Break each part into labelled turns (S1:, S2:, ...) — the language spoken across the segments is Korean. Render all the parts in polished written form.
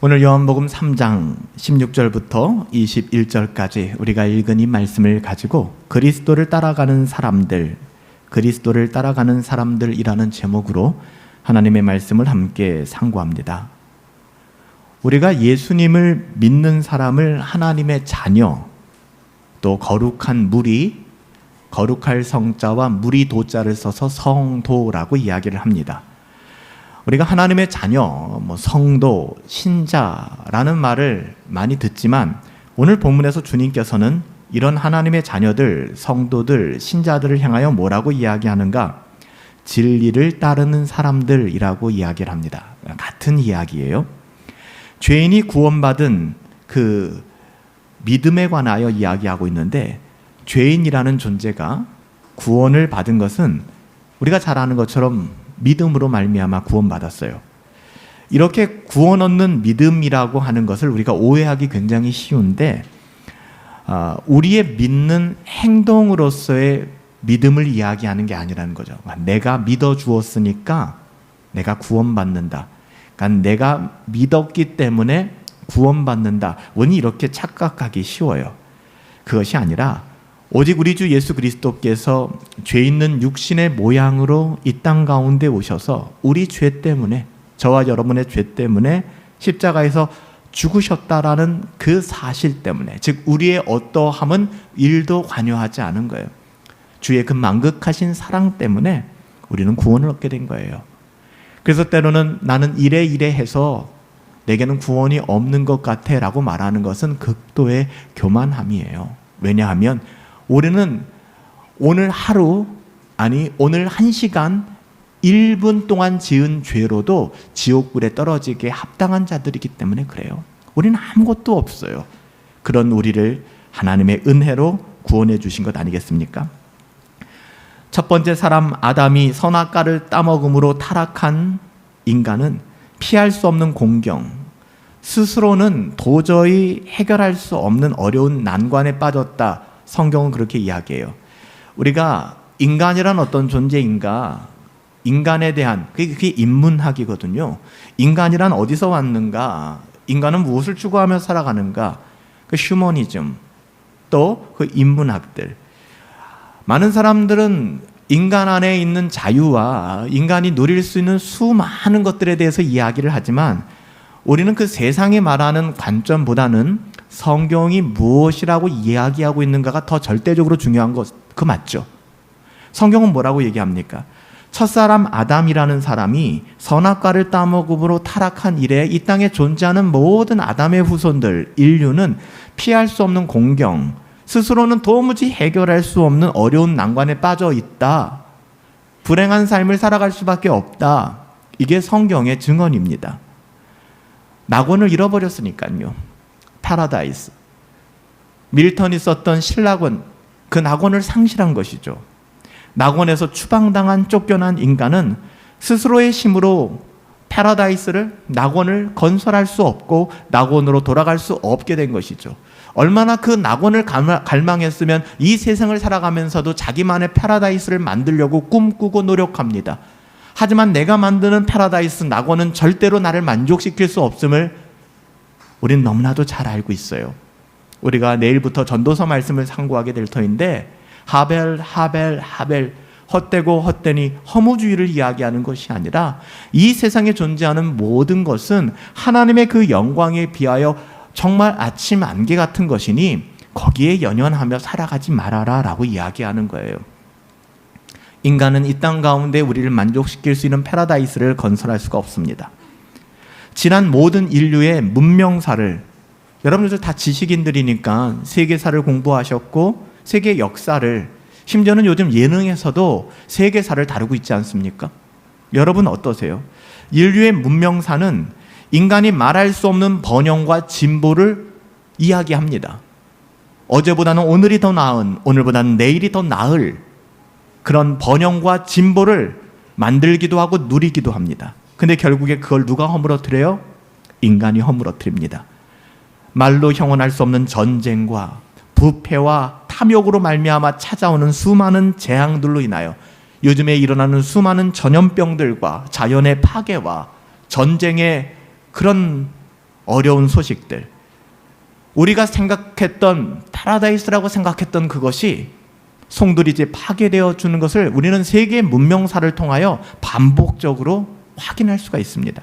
S1: 오늘 요한복음 3장 16절부터 21절까지 우리가 읽은 이 말씀을 가지고 그리스도를 따라가는 사람들이라는 제목으로 하나님의 말씀을 함께 상고합니다. 우리가 예수님을 믿는 사람을 하나님의 자녀, 또 거룩한 무리, 거룩할 성자와 무리 도자를 써서 성도라고 이야기를 합니다. 우리가 하나님의 자녀, 성도, 신자라는 말을 많이 듣지만 오늘 본문에서 주님께서는 이런 하나님의 자녀들, 성도들, 신자들을 향하여 뭐라고 이야기하는가? 진리를 따르는 사람들이라고 이야기를 합니다. 같은 이야기예요. 죄인이 구원받은 그 믿음에 관하여 이야기하고 있는데, 죄인이라는 존재가 구원을 받은 것은 우리가 잘 아는 것처럼 믿음으로 말미암아 구원받았어요. 이렇게 구원 얻는 믿음이라고 하는 것을 우리가 오해하기 굉장히 쉬운데, 우리의 믿는 행동으로서의 믿음을 이야기하는 게 아니라는 거죠. 내가 믿어 주었으니까 내가 구원받는다. 그러니까 내가 믿었기 때문에 구원받는다. 원이 이렇게 착각하기 쉬워요. 그것이 아니라 오직 우리 주 예수 그리스도께서 죄 있는 육신의 모양으로 이 땅 가운데 오셔서 우리 죄 때문에, 저와 여러분의 죄 때문에 십자가에서 죽으셨다라는 그 사실 때문에, 즉 우리의 어떠함은 일도 관여하지 않은 거예요. 주의 그 만극하신 사랑 때문에 우리는 구원을 얻게 된 거예요. 그래서 때로는 나는 이래 해서 내게는 구원이 없는 것 같아 라고 말하는 것은 극도의 교만함이에요. 왜냐하면 우리는 오늘 하루, 오늘 1시간 1분 동안 지은 죄로도 지옥불에 떨어지게 합당한 자들이기 때문에 그래요. 우리는 아무것도 없어요. 그런 우리를 하나님의 은혜로 구원해 주신 것 아니겠습니까? 첫 번째 사람 아담이 선악과를 따먹음으로 타락한 인간은 피할 수 없는 공경, 스스로는 도저히 해결할 수 없는 어려운 난관에 빠졌다. 성경은 그렇게 이야기해요. 우리가 인간이란 어떤 존재인가, 인간에 대한, 그게 인문학이거든요. 인간이란 어디서 왔는가, 인간은 무엇을 추구하며 살아가는가, 그 휴머니즘, 또 그 인문학들. 많은 사람들은 인간 안에 있는 자유와 인간이 누릴 수 있는 수많은 것들에 대해서 이야기를 하지만 우리는 그 세상이 말하는 관점보다는 성경이 무엇이라고 이야기하고 있는가가 더 절대적으로 중요한 것, 그 맞죠? 성경은 뭐라고 얘기합니까? 첫사람 아담이라는 사람이 선악과를 따먹음으로 타락한 이래 이 땅에 존재하는 모든 아담의 후손들, 인류는 피할 수 없는 공경, 스스로는 도무지 해결할 수 없는 어려운 난관에 빠져 있다. 불행한 삶을 살아갈 수밖에 없다. 이게 성경의 증언입니다. 낙원을 잃어버렸으니까요. 파라다이스. 밀턴이 썼던 신락원, 그 낙원을 상실한 것이죠. 낙원에서 추방당한 쫓겨난 인간은 스스로의 힘으로 파라다이스를, 낙원을 건설할 수 없고 낙원으로 돌아갈 수 없게 된 것이죠. 얼마나 그 낙원을 갈망했으면 이 세상을 살아가면서도 자기만의 파라다이스를 만들려고 꿈꾸고 노력합니다. 하지만 내가 만드는 파라다이스, 낙원은 절대로 나를 만족시킬 수 없음을 우리는 너무나도 잘 알고 있어요. 우리가 내일부터 전도서 말씀을 상고하게 될 터인데, 하벨, 헛되고 헛되니 허무주의를 이야기하는 것이 아니라 이 세상에 존재하는 모든 것은 하나님의 그 영광에 비하여 정말 아침 안개 같은 것이니 거기에 연연하며 살아가지 말아라 라고 이야기하는 거예요. 인간은 이 땅 가운데 우리를 만족시킬 수 있는 파라다이스를 건설할 수가 없습니다. 지난 모든 인류의 문명사를, 여러분들 다 지식인들이니까 세계사를 공부하셨고 세계 역사를, 심지어는 요즘 예능에서도 세계사를 다루고 있지 않습니까? 여러분 어떠세요? 인류의 문명사는 인간이 말할 수 없는 번영과 진보를 이야기합니다. 어제보다는 오늘이 더 나은, 오늘보다는 내일이 더 나을 그런 번영과 진보를 만들기도 하고 누리기도 합니다. 근데 결국에 그걸 누가 허물어뜨려요? 인간이 허물어뜨립니다. 말로 형언할 수 없는 전쟁과 부패와 탐욕으로 말미암아 찾아오는 수많은 재앙들로 인하여 요즘에 일어나는 수많은 전염병들과 자연의 파괴와 전쟁의 그런 어려운 소식들, 우리가 생각했던 파라다이스라고 생각했던 그것이 송두리 이제 파괴되어 주는 것을 우리는 세계 문명사를 통하여 반복적으로 확인할 수가 있습니다.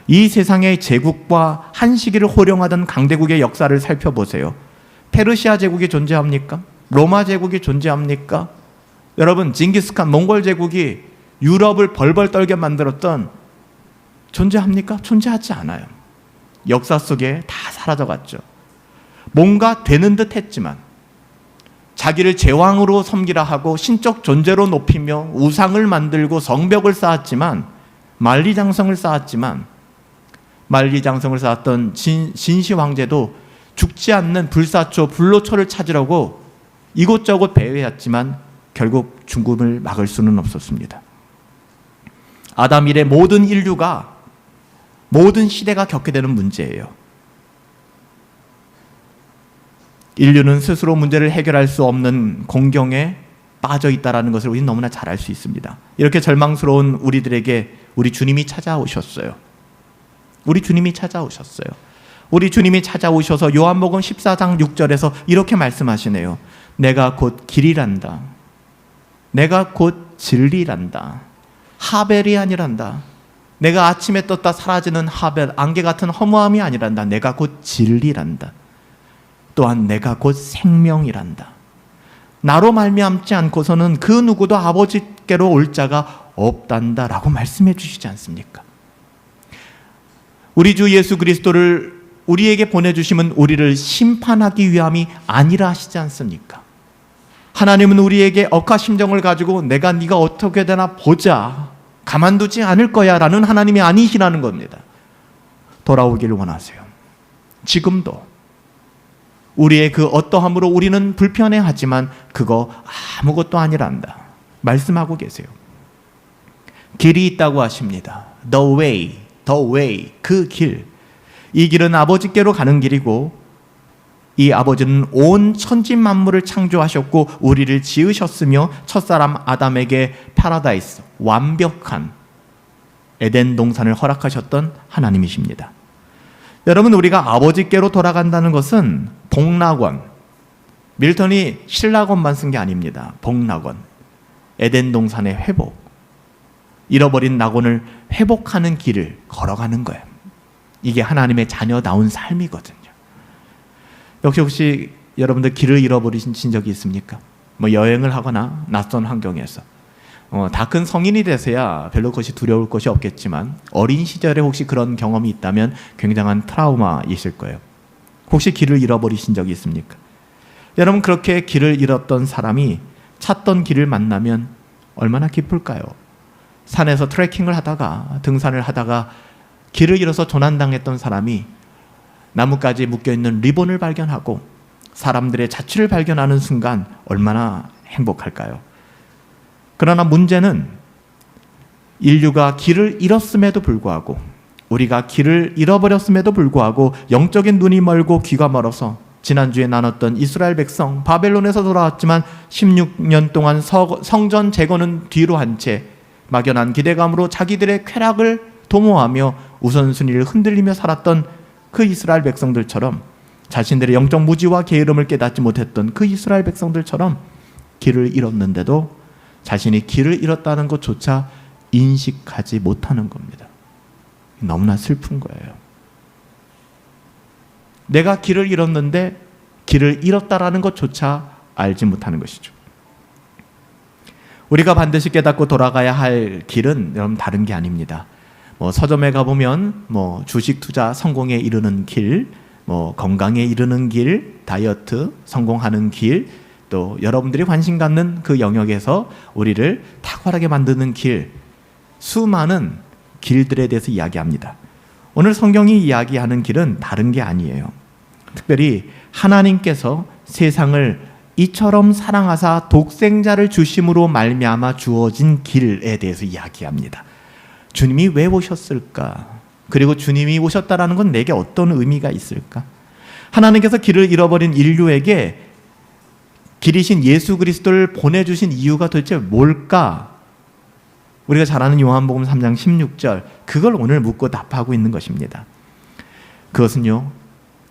S1: 이 세상의 제국과 한 시기를 호령하던 강대국의 역사를 살펴보세요. 페르시아 제국이 존재합니까? 로마 제국이 존재합니까? 여러분, 징기스칸 몽골 제국이 유럽을 벌벌 떨게 만들었던 존재합니까? 존재하지 않아요. 역사 속에 다 사라져갔죠. 뭔가 되는 듯 했지만, 자기를 제왕으로 섬기라 하고 신적 존재로 높이며 우상을 만들고 성벽을 쌓았지만, 만리장성을 쌓았던 진시 황제도 죽지 않는 불사초, 불로초를 찾으려고 이곳저곳 배회했지만 결국 죽음을 막을 수는 없었습니다. 아담 이래 모든 인류가, 모든 시대가 겪게 되는 문제예요. 인류는 스스로 문제를 해결할 수 없는 공경에 빠져 있다는 것을 우리는 너무나 잘 알 수 있습니다. 이렇게 절망스러운 우리들에게 우리 주님이 찾아오셨어요. 우리 주님이 찾아오셔서 요한복음 14장 6절에서 이렇게 말씀하시네요. 내가 곧 길이란다. 내가 곧 진리란다. 하벨이 아니란다. 내가 아침에 떴다 사라지는 하벨, 안개 같은 허무함이 아니란다. 내가 곧 진리란다. 또한 내가 곧 생명이란다. 나로 말미암지 않고서는 그 누구도 아버지께로 올 자가 없단다 라고 말씀해 주시지 않습니까? 우리 주 예수 그리스도를 우리에게 보내주심은 우리를 심판하기 위함이 아니라 하시지 않습니까? 하나님은 우리에게 억하심정을 가지고 내가 네가 어떻게 되나 보자, 가만두지 않을 거야 라는 하나님이 아니시라는 겁니다. 돌아오기를 원하세요. 지금도 우리의 그 어떠함으로 우리는 불편해하지만 그거 아무것도 아니란다 말씀하고 계세요. 길이 있다고 하십니다. The way, 그 길. 이 길은 아버지께로 가는 길이고, 이 아버지는 온 천지 만물을 창조하셨고 우리를 지으셨으며 첫사람 아담에게 파라다이스, 완벽한 에덴 동산을 허락하셨던 하나님이십니다. 여러분, 우리가 아버지께로 돌아간다는 것은 복락원, 밀턴이 신락원만 쓴 게 아닙니다. 복락원, 에덴 동산의 회복, 잃어버린 낙원을 회복하는 길을 걸어가는 거예요. 이게 하나님의 자녀다운 삶이거든요. 역시 혹시 여러분들 길을 잃어버리신 적이 있습니까? 뭐 여행을 하거나 낯선 환경에서 다 큰 성인이 되서야 별로 그것이 두려울 것이 없겠지만 어린 시절에 혹시 그런 경험이 있다면 굉장한 트라우마이실 거예요. 혹시 길을 잃어버리신 적이 있습니까? 여러분, 그렇게 길을 잃었던 사람이 찾던 길을 만나면 얼마나 기쁠까요? 산에서 트레킹을 하다가, 등산을 하다가 길을 잃어서 조난당했던 사람이 나뭇가지에 묶여있는 리본을 발견하고 사람들의 자취를 발견하는 순간 얼마나 행복할까요? 그러나 문제는 인류가 길을 잃었음에도 불구하고, 우리가 길을 잃어버렸음에도 불구하고 영적인 눈이 멀고 귀가 멀어서 지난주에 나눴던 이스라엘 백성, 바벨론에서 돌아왔지만 16년 동안 성전 재건은 뒤로 한 채 막연한 기대감으로 자기들의 쾌락을 도모하며 우선순위를 흔들리며 살았던 그 이스라엘 백성들처럼, 자신들의 영적 무지와 게으름을 깨닫지 못했던 그 이스라엘 백성들처럼 길을 잃었는데도 자신이 길을 잃었다는 것조차 인식하지 못하는 겁니다. 너무나 슬픈 거예요. 내가 길을 잃었는데 길을 잃었다라는 것조차 알지 못하는 것이죠. 우리가 반드시 깨닫고 돌아가야 할 길은 여러분 다른 게 아닙니다. 서점에 가보면 주식 투자 성공에 이르는 길, 건강에 이르는 길, 다이어트 성공하는 길, 또 여러분들이 관심 갖는 그 영역에서 우리를 탁월하게 만드는 길, 수많은 길들에 대해서 이야기합니다. 오늘 성경이 이야기하는 길은 다른 게 아니에요. 특별히 하나님께서 세상을 이처럼 사랑하사 독생자를 주심으로 말미암아 주어진 길에 대해서 이야기합니다. 주님이 왜 오셨을까? 그리고 주님이 오셨다라는 건 내게 어떤 의미가 있을까? 하나님께서 길을 잃어버린 인류에게 길이신 예수 그리스도를 보내주신 이유가 도대체 뭘까? 우리가 잘 아는 요한복음 3장 16절, 그걸 오늘 묻고 답하고 있는 것입니다. 그것은요,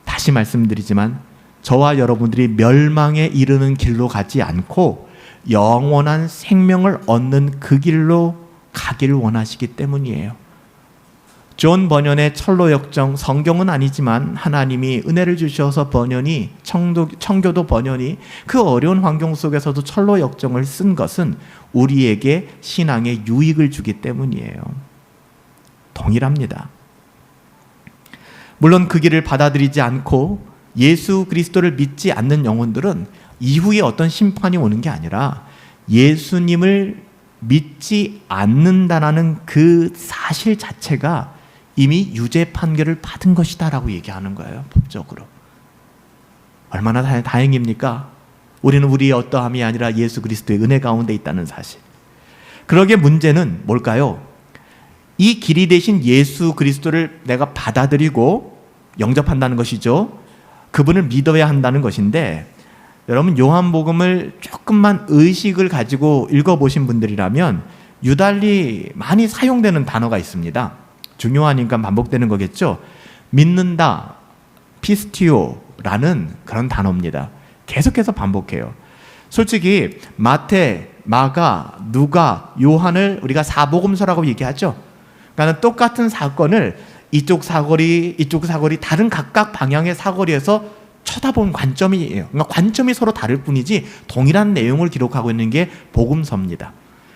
S1: 다시 말씀드리지만 저와 여러분들이 멸망에 이르는 길로 가지 않고 영원한 생명을 얻는 그 길로 가기를 원하시기 때문이에요. 존 버년의 철로역정, 성경은 아니지만 하나님이 은혜를 주셔서 버년이, 청교도 버년이 그 어려운 환경 속에서도 철로역정을 쓴 것은 우리에게 신앙에 유익을 주기 때문이에요. 동일합니다. 물론 그 길을 받아들이지 않고 예수 그리스도를 믿지 않는 영혼들은 이후에 어떤 심판이 오는 게 아니라 예수님을 믿지 않는다라는 그 사실 자체가 이미 유죄 판결을 받은 것이다라고 얘기하는 거예요, 법적으로. 얼마나 다행입니까? 우리는 우리의 어떠함이 아니라 예수 그리스도의 은혜 가운데 있다는 사실. 그러기에 문제는 뭘까요? 이 길이 되신 예수 그리스도를 내가 받아들이고 영접한다는 것이죠. 그분을 믿어야 한다는 것인데, 여러분 요한복음을 조금만 의식을 가지고 읽어보신 분들이라면 유달리 많이 사용되는 단어가 있습니다. 중요하니까 반복되는 거겠죠. 믿는다, 피스티오라는 그런 단어입니다. 계속해서 반복해요. 솔직히 마태, 마가, 누가, 요한을 우리가 사복음서라고 얘기하죠. 그러니까 똑같은 사건을 이쪽 사거리 다른 각각 방향의 사거리에서 쳐다본 관점이에요. 그러니까 관점이 서로 다를 뿐이지 동일한 내용을 기록하고 있는 게 복음서입니다.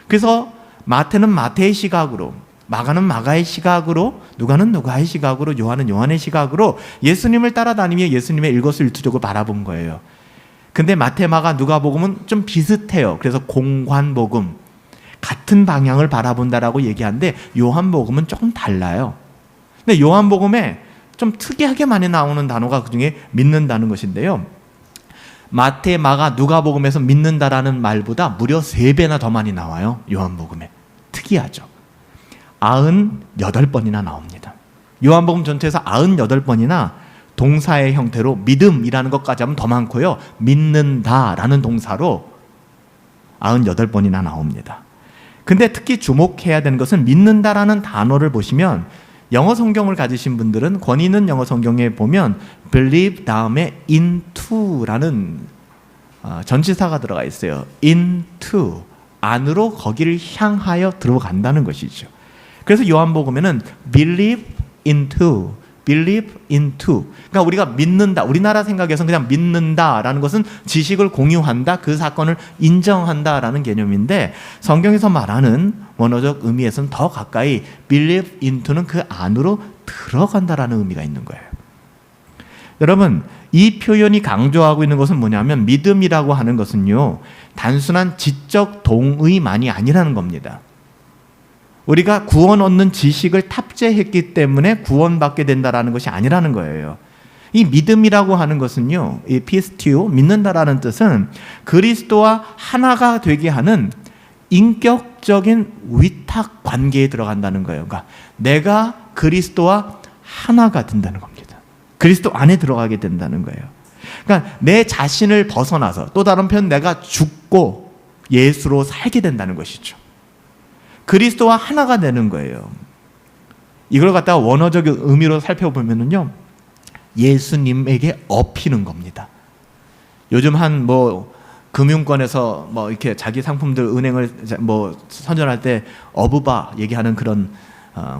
S1: 그래서 마태는 마태의 시각으로, 마가는 마가의 시각으로, 누가는 누가의 시각으로, 요한은 요한의 시각으로 예수님을 따라다니며 예수님의 일거수일투족을 바라본 거예요. 근데 마태, 마가, 누가복음은 좀 비슷해요. 그래서 공관복음, 같은 방향을 바라본다라고 얘기하는데 요한복음은 조금 달라요. 근데 요한복음에 좀 특이하게 많이 나오는 단어가 그중에 믿는다는 것인데요. 마태, 마가, 누가복음에서 믿는다라는 말보다 무려 3배나 더 많이 나와요. 요한복음에. 특이하죠. 98번이나 나옵니다. 요한복음 전체에서 98번이나 동사의 형태로 믿음이라는 것까지 하면 더 많고요. 믿는다라는 동사로 98번이나 나옵니다. 근데 특히 주목해야 되는 것은 믿는다라는 단어를 보시면 영어 성경을 가지신 분들은 권위 있는 영어 성경에 보면 believe 다음에 into라는 전치사가 들어가 있어요. into, 안으로 거기를 향하여 들어간다는 것이죠. 그래서 요한복음에는 believe into, 그러니까 우리가 믿는다, 우리나라 생각에서는 그냥 믿는다라는 것은 지식을 공유한다, 그 사건을 인정한다라는 개념인데 성경에서 말하는 원어적 의미에서는 더 가까이 believe into는 그 안으로 들어간다라는 의미가 있는 거예요. 여러분, 이 표현이 강조하고 있는 것은 뭐냐면 믿음이라고 하는 것은요, 단순한 지적 동의만이 아니라는 겁니다. 우리가 구원 얻는 지식을 탑재했기 때문에 구원받게 된다라는 것이 아니라는 거예요. 이 믿음이라고 하는 것은요, 이 피스티오, 믿는다라는 뜻은 그리스도와 하나가 되게 하는 인격적인 위탁 관계에 들어간다는 거예요. 그러니까 내가 그리스도와 하나가 된다는 겁니다. 그리스도 안에 들어가게 된다는 거예요. 그러니까 내 자신을 벗어나서, 또 다른 편 내가 죽고 예수로 살게 된다는 것이죠. 그리스도와 하나가 되는 거예요. 이걸 갖다가 원어적 의미로 살펴보면요, 예수님에게 업히는 겁니다. 요즘 한 금융권에서 이렇게 자기 상품들 은행을 선전할 때 어부바 얘기하는 그런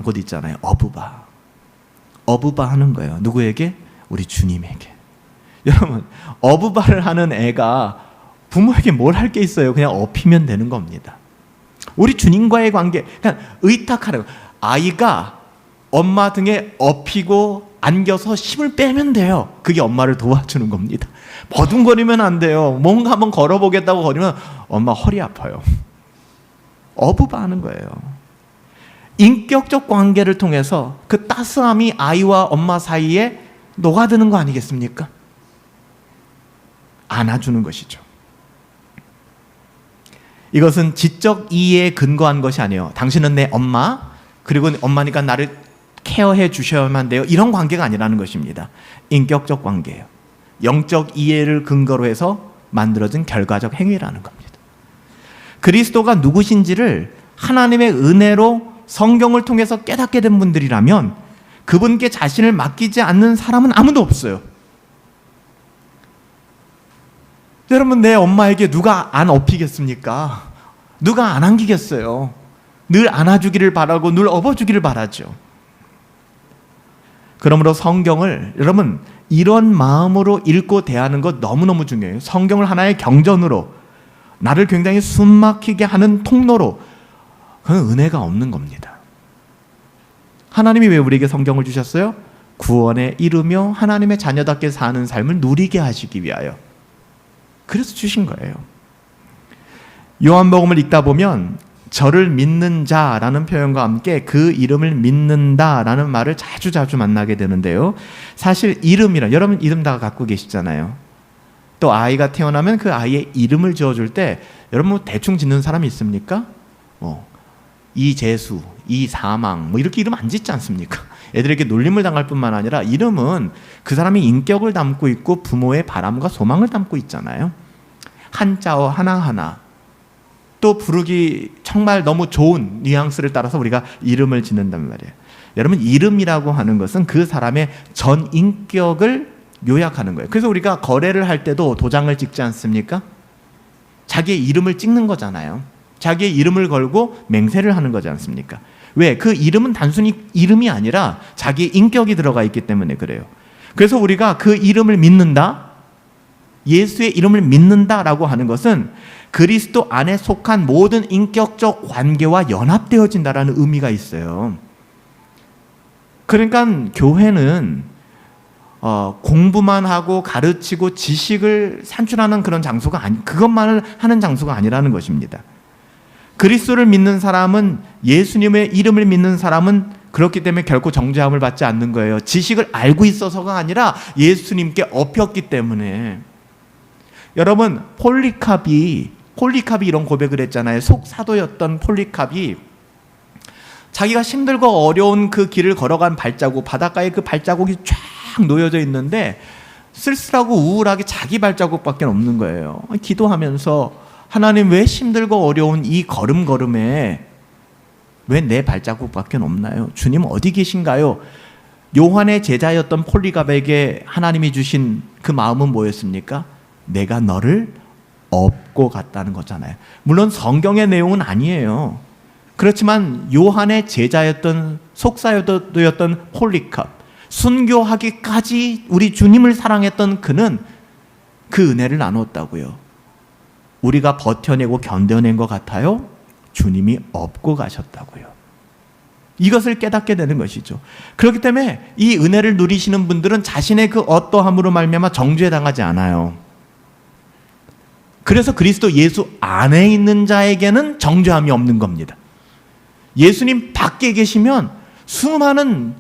S1: 곳 있잖아요. 어부바 하는 거예요. 누구에게? 우리 주님에게. 여러분, 어부바를 하는 애가 부모에게 뭘 할 게 있어요? 그냥 업히면 되는 겁니다. 우리 주님과의 관계, 그냥 의탁하라고. 아이가 엄마 등에 업히고 안겨서 힘을 빼면 돼요. 그게 엄마를 도와주는 겁니다. 버둥거리면 안 돼요. 뭔가 한번 걸어보겠다고 거리면 엄마 허리 아파요. 어부바 하는 거예요. 인격적 관계를 통해서 그 따스함이 아이와 엄마 사이에 녹아드는 거 아니겠습니까? 안아주는 것이죠. 이것은 지적 이해에 근거한 것이 아니에요. 당신은 내 엄마, 그리고 엄마니까 나를 케어해 주셔야만 돼요. 이런 관계가 아니라는 것입니다. 인격적 관계예요. 영적 이해를 근거로 해서 만들어진 결과적 행위라는 겁니다. 그리스도가 누구신지를 하나님의 은혜로 성경을 통해서 깨닫게 된 분들이라면 그분께 자신을 맡기지 않는 사람은 아무도 없어요. 여러분, 내 엄마에게 누가 안 업히겠습니까? 누가 안 안기겠어요? 늘 안아주기를 바라고 늘 업어주기를 바라죠. 그러므로 성경을 여러분 이런 마음으로 읽고 대하는 것 너무너무 중요해요. 성경을 하나의 경전으로, 나를 굉장히 숨막히게 하는 통로로, 그건 은혜가 없는 겁니다. 하나님이 왜 우리에게 성경을 주셨어요? 구원에 이르며 하나님의 자녀답게 사는 삶을 누리게 하시기 위하여. 그래서 주신 거예요. 요한복음을 읽다 보면 저를 믿는 자라는 표현과 함께 그 이름을 믿는다라는 말을 자주 만나게 되는데요. 사실 이름이라, 여러분 이름 다 갖고 계시잖아요. 또 아이가 태어나면 그 아이의 이름을 지어줄 때 여러분 뭐 대충 짓는 사람이 있습니까? 이재수, 이사망 뭐 이렇게 이름 안 짓지 않습니까? 애들에게 놀림을 당할 뿐만 아니라 이름은 그 사람의 인격을 담고 있고 부모의 바람과 소망을 담고 있잖아요. 한자어 하나하나, 또 부르기 정말 너무 좋은 뉘앙스를 따라서 우리가 이름을 짓는단 말이에요. 여러분, 이름이라고 하는 것은 그 사람의 전 인격을 요약하는 거예요. 그래서 우리가 거래를 할 때도 도장을 찍지 않습니까? 자기의 이름을 찍는 거잖아요. 자기의 이름을 걸고 맹세를 하는 거지 않습니까? 왜? 그 이름은 단순히 이름이 아니라 자기의 인격이 들어가 있기 때문에 그래요. 그래서 우리가 그 이름을 믿는다, 예수의 이름을 믿는다라고 하는 것은 그리스도 안에 속한 모든 인격적 관계와 연합되어진다라는 의미가 있어요. 그러니까 교회는 공부만 하고 가르치고 지식을 산출하는 그런 장소가 그것만을 하는 장소가 아니라는 것입니다. 그리스도를 믿는 사람은, 예수님의 이름을 믿는 사람은 그렇기 때문에 결코 정죄함을 받지 않는 거예요. 지식을 알고 있어서가 아니라 예수님께 업혔기 때문에. 여러분, 폴리캅이 이런 고백을 했잖아요. 속사도였던 폴리캅이 자기가 힘들고 어려운 그 길을 걸어간 발자국, 바닷가에 그 발자국이 쫙 놓여져 있는데 쓸쓸하고 우울하게 자기 발자국밖에 없는 거예요. 기도하면서 하나님, 왜 힘들고 어려운 이 걸음걸음에 왜 내 발자국밖에 없나요? 주님 어디 계신가요? 요한의 제자였던 폴리갑에게 하나님이 주신 그 마음은 뭐였습니까? 내가 너를 업고 갔다는 거잖아요. 물론 성경의 내용은 아니에요. 그렇지만 요한의 제자였던, 속사도였던 폴리갑, 순교하기까지 우리 주님을 사랑했던 그는 그 은혜를 나눴다고요. 우리가 버텨내고 견뎌낸 것 같아요? 주님이 업고 가셨다고요. 이것을 깨닫게 되는 것이죠. 그렇기 때문에 이 은혜를 누리시는 분들은 자신의 그 어떠함으로 말미암아 정죄당하지 않아요. 그래서 그리스도 예수 안에 있는 자에게는 정죄함이 없는 겁니다. 예수님 밖에 계시면 수많은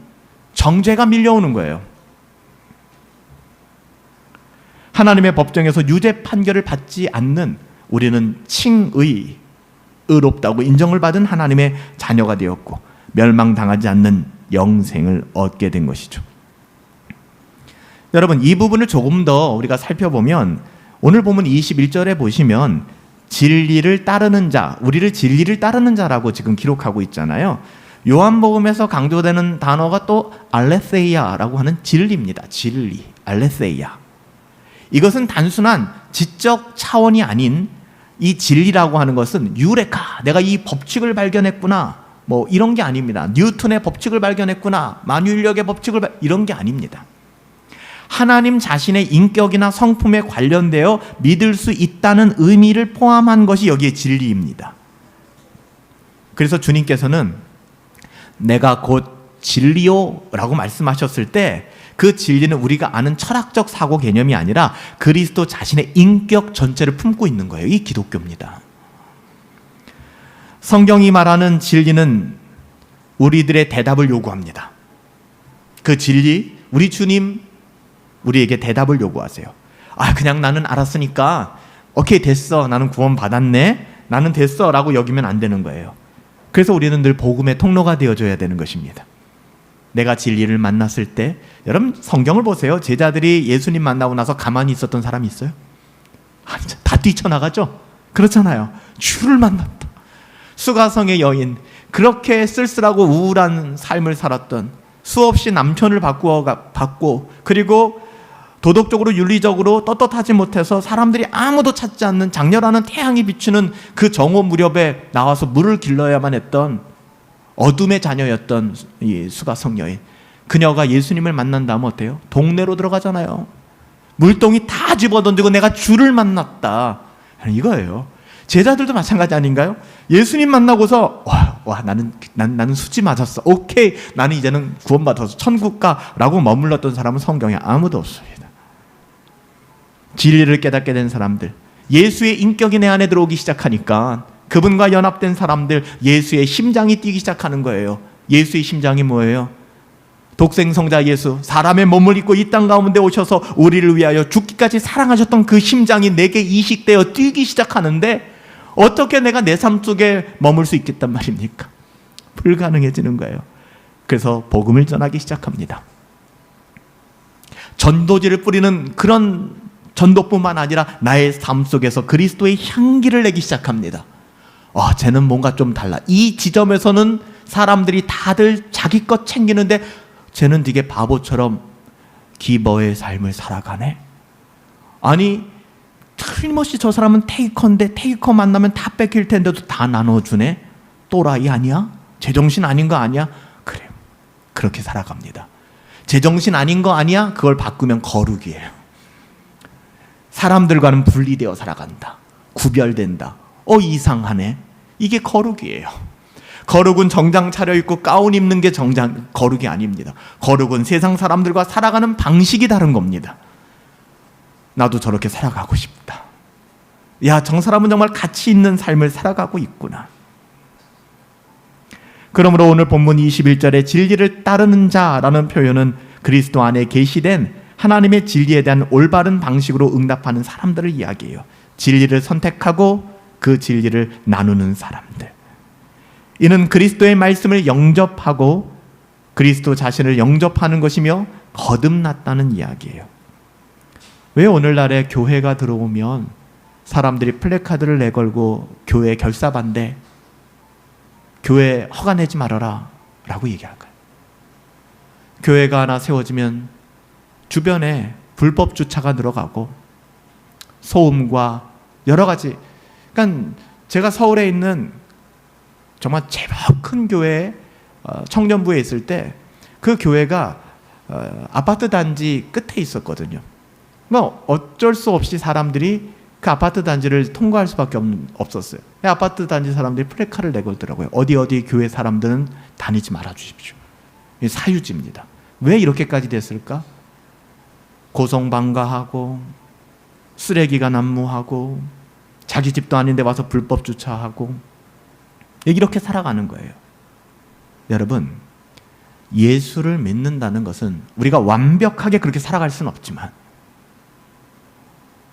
S1: 정죄가 밀려오는 거예요. 하나님의 법정에서 유죄 판결을 받지 않는 우리는 칭의, 의롭다고 인정을 받은 하나님의 자녀가 되었고 멸망당하지 않는 영생을 얻게 된 것이죠. 여러분, 이 부분을 조금 더 우리가 살펴보면 오늘 본문 21절에 보시면 진리를 따르는 자, 우리를 진리를 따르는 자라고 지금 기록하고 있잖아요. 요한복음에서 강조되는 단어가 또 알레세이아라고 하는 진리입니다. 진리, 알레세이아. 이것은 단순한 지적 차원이 아닌 이 진리라고 하는 것은 유레카, 내가 이 법칙을 발견했구나, 뭐 이런 게 아닙니다. 뉴턴의 법칙을 발견했구나, 만유인력의 법칙을 이런 게 아닙니다. 하나님 자신의 인격이나 성품에 관련되어 믿을 수 있다는 의미를 포함한 것이 여기에 진리입니다. 그래서 주님께서는 내가 곧 진리요 라고 말씀하셨을 때 그 진리는 우리가 아는 철학적 사고 개념이 아니라 그리스도 자신의 인격 전체를 품고 있는 거예요. 이 기독교입니다. 성경이 말하는 진리는 우리들의 대답을 요구합니다. 그 진리, 우리 주님 우리에게 대답을 요구하세요. 그냥 나는 알았으니까 오케이 됐어, 나는 구원 받았네, 나는 됐어 라고 여기면 안 되는 거예요. 그래서 우리는 늘 복음의 통로가 되어줘야 되는 것입니다. 내가 진리를 만났을 때, 여러분 성경을 보세요. 제자들이 예수님 만나고 나서 가만히 있었던 사람이 있어요? 다 뛰쳐나가죠? 그렇잖아요. 주를 만났다. 수가성의 여인, 그렇게 쓸쓸하고 우울한 삶을 살았던 수없이 남편을 받고 그리고 도덕적으로 윤리적으로 떳떳하지 못해서 사람들이 아무도 찾지 않는 장렬하는 태양이 비추는 그 정오 무렵에 나와서 물을 길러야만 했던 어둠의 자녀였던 이 수가성 여인, 그녀가 예수님을 만난 다음에 어때요? 동네로 들어가잖아요. 물동이 다 집어던지고 내가 주를 만났다, 이거예요. 제자들도 마찬가지 아닌가요? 예수님 만나고서 나는 수지 맞았어, 오케이, 나는 이제는 구원받아서 천국 가라고 머물렀던 사람은 성경에 아무도 없습니다. 진리를 깨닫게 된 사람들, 예수의 인격이 내 안에 들어오기 시작하니까 그분과 연합된 사람들, 예수의 심장이 뛰기 시작하는 거예요. 예수의 심장이 뭐예요? 독생성자 예수, 사람의 몸을 입고 이 땅 가운데 오셔서 우리를 위하여 죽기까지 사랑하셨던 그 심장이 내게 이식되어 뛰기 시작하는데 어떻게 내가 내 삶 속에 머물 수 있겠단 말입니까? 불가능해지는 거예요. 그래서 복음을 전하기 시작합니다. 전도지를 뿌리는 그런 전도뿐만 아니라 나의 삶 속에서 그리스도의 향기를 내기 시작합니다. 쟤는 뭔가 좀 달라. 이 지점에서는 사람들이 다들 자기 것 챙기는데 쟤는 되게 바보처럼 기버의 삶을 살아가네. 아니, 틀림없이 저 사람은 테이커인데 테이커 만나면 다 뺏길 텐데도 다 나눠주네. 또라이 아니야? 제정신 아닌 거 아니야? 그래요. 그렇게 살아갑니다. 제정신 아닌 거 아니야? 그걸 바꾸면 거룩이에요. 사람들과는 분리되어 살아간다. 구별된다. 이상하네. 이게 거룩이에요. 거룩은 정장 차려입고 가운 입는 게 거룩이 아닙니다. 거룩은 세상 사람들과 살아가는 방식이 다른 겁니다. 나도 저렇게 살아가고 싶다. 야, 저 사람은 정말 가치 있는 삶을 살아가고 있구나. 그러므로 오늘 본문 21절에 진리를 따르는 자라는 표현은 그리스도 안에 계시된 하나님의 진리에 대한 올바른 방식으로 응답하는 사람들을 이야기해요. 진리를 선택하고 그 진리를 나누는 사람들. 이는 그리스도의 말씀을 영접하고 그리스도 자신을 영접하는 것이며 거듭났다는 이야기예요. 왜 오늘날에 교회가 들어오면 사람들이 플래카드를 내걸고 교회 결사반대, 교회 허가내지 말아라 라고 얘기할까요? 교회가 하나 세워지면 주변에 불법 주차가 늘어가고 소음과 여러 가지, 그러니까 제가 서울에 있는 정말 제법 큰 교회 청년부에 있을 때 그 교회가 아파트 단지 끝에 있었거든요. 어쩔 수 없이 사람들이 그 아파트 단지를 통과할 수밖에 없었어요. 아파트 단지 사람들이 플래카를 내걸더라고요. 어디 교회 사람들은 다니지 말아 주십시오. 사유지입니다. 왜 이렇게까지 됐을까? 고성방가하고 쓰레기가 난무하고 자기 집도 아닌데 와서 불법 주차하고 이렇게 살아가는 거예요. 여러분, 예수를 믿는다는 것은 우리가 완벽하게 그렇게 살아갈 수는 없지만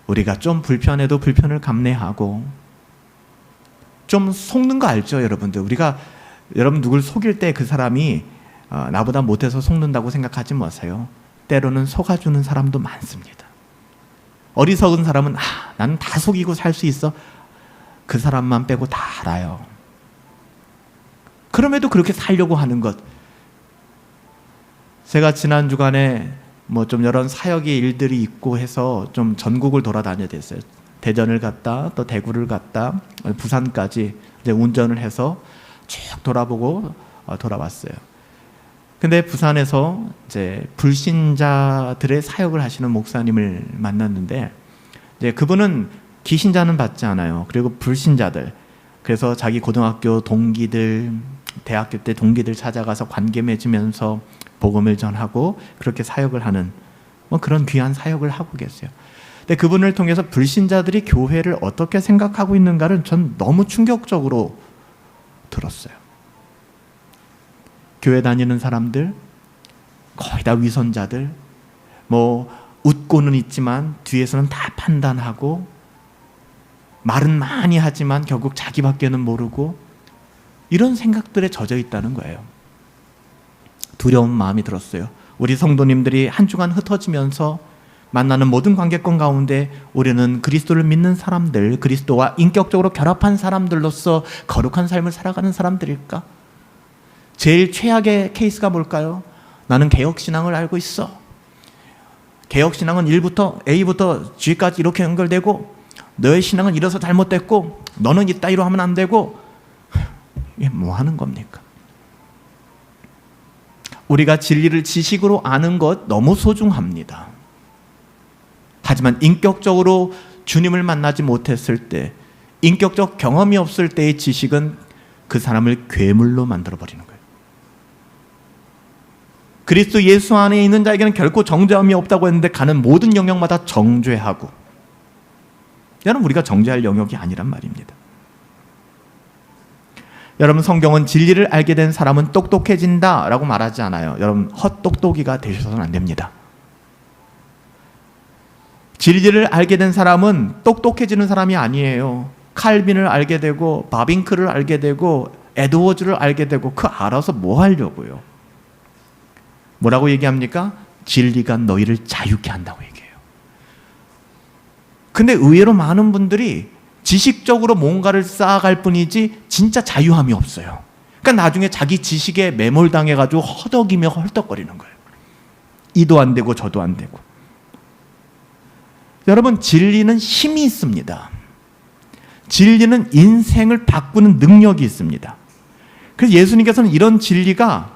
S1: 우리가 좀 불편해도 불편을 감내하고 좀 속는 거 알죠, 여러분들? 여러분 누굴 속일 때 그 사람이 나보다 못해서 속는다고 생각하지 마세요. 때로는 속아주는 사람도 많습니다. 어리석은 사람은 나는 다 속이고 살 수 있어. 그 사람만 빼고 다 알아요. 그럼에도 그렇게 살려고 하는 것. 제가 지난 주간에 좀 여러 사역의 일들이 있고 해서 좀 전국을 돌아다녀야 됐어요. 대전을 갔다 또 대구를 갔다 부산까지 이제 운전을 해서 쭉 돌아보고 돌아왔어요. 근데 부산에서 이제 불신자들의 사역을 하시는 목사님을 만났는데 이제 그분은 기신자는 받지 않아요. 그리고 불신자들, 그래서 자기 고등학교 동기들, 대학교 때 동기들 찾아가서 관계 맺으면서 복음을 전하고 그렇게 사역을 하는 그런 귀한 사역을 하고 계세요. 근데 그분을 통해서 불신자들이 교회를 어떻게 생각하고 있는가를 전 너무 충격적으로 들었어요. 교회 다니는 사람들 거의 다 위선자들, 웃고는 있지만 뒤에서는 다 판단하고 말은 많이 하지만 결국 자기밖에는 모르고 이런 생각들에 젖어 있다는 거예요. 두려운 마음이 들었어요. 우리 성도님들이 한 주간 흩어지면서 만나는 모든 관계권 가운데 우리는 그리스도를 믿는 사람들, 그리스도와 인격적으로 결합한 사람들로서 거룩한 삶을 살아가는 사람들일까? 제일 최악의 케이스가 뭘까요? 나는 개혁신앙을 알고 있어. 개혁신앙은 1부터 A부터 G까지 이렇게 연결되고 너의 신앙은 이래서 잘못됐고 너는 이따위로 하면 안 되고. 이게 뭐 하는 겁니까? 우리가 진리를 지식으로 아는 것 너무 소중합니다. 하지만 인격적으로 주님을 만나지 못했을 때, 인격적 경험이 없을 때의 지식은 그 사람을 괴물로 만들어버리는 거예요. 그리스도 예수 안에 있는 자에게는 결코 정죄함이 없다고 했는데 가는 모든 영역마다 정죄하고, 여러분 우리가 정죄할 영역이 아니란 말입니다. 여러분 성경은 진리를 알게 된 사람은 똑똑해진다 라고 말하지 않아요. 여러분 헛똑똑이가 되셔서는 안 됩니다. 진리를 알게 된 사람은 똑똑해지는 사람이 아니에요. 칼빈을 알게 되고 바빙크를 알게 되고 에드워즈를 알게 되고 그 알아서 뭐 하려고요? 뭐라고 얘기합니까? 진리가 너희를 자유케 한다고 얘기해요. 근데 의외로 많은 분들이 지식적으로 뭔가를 쌓아갈 뿐이지 진짜 자유함이 없어요. 그러니까 나중에 자기 지식에 매몰당해가지고 허덕이며 헐떡거리는 거예요. 이도 안 되고 저도 안 되고. 여러분 진리는 힘이 있습니다. 진리는 인생을 바꾸는 능력이 있습니다. 그래서 예수님께서는 이런 진리가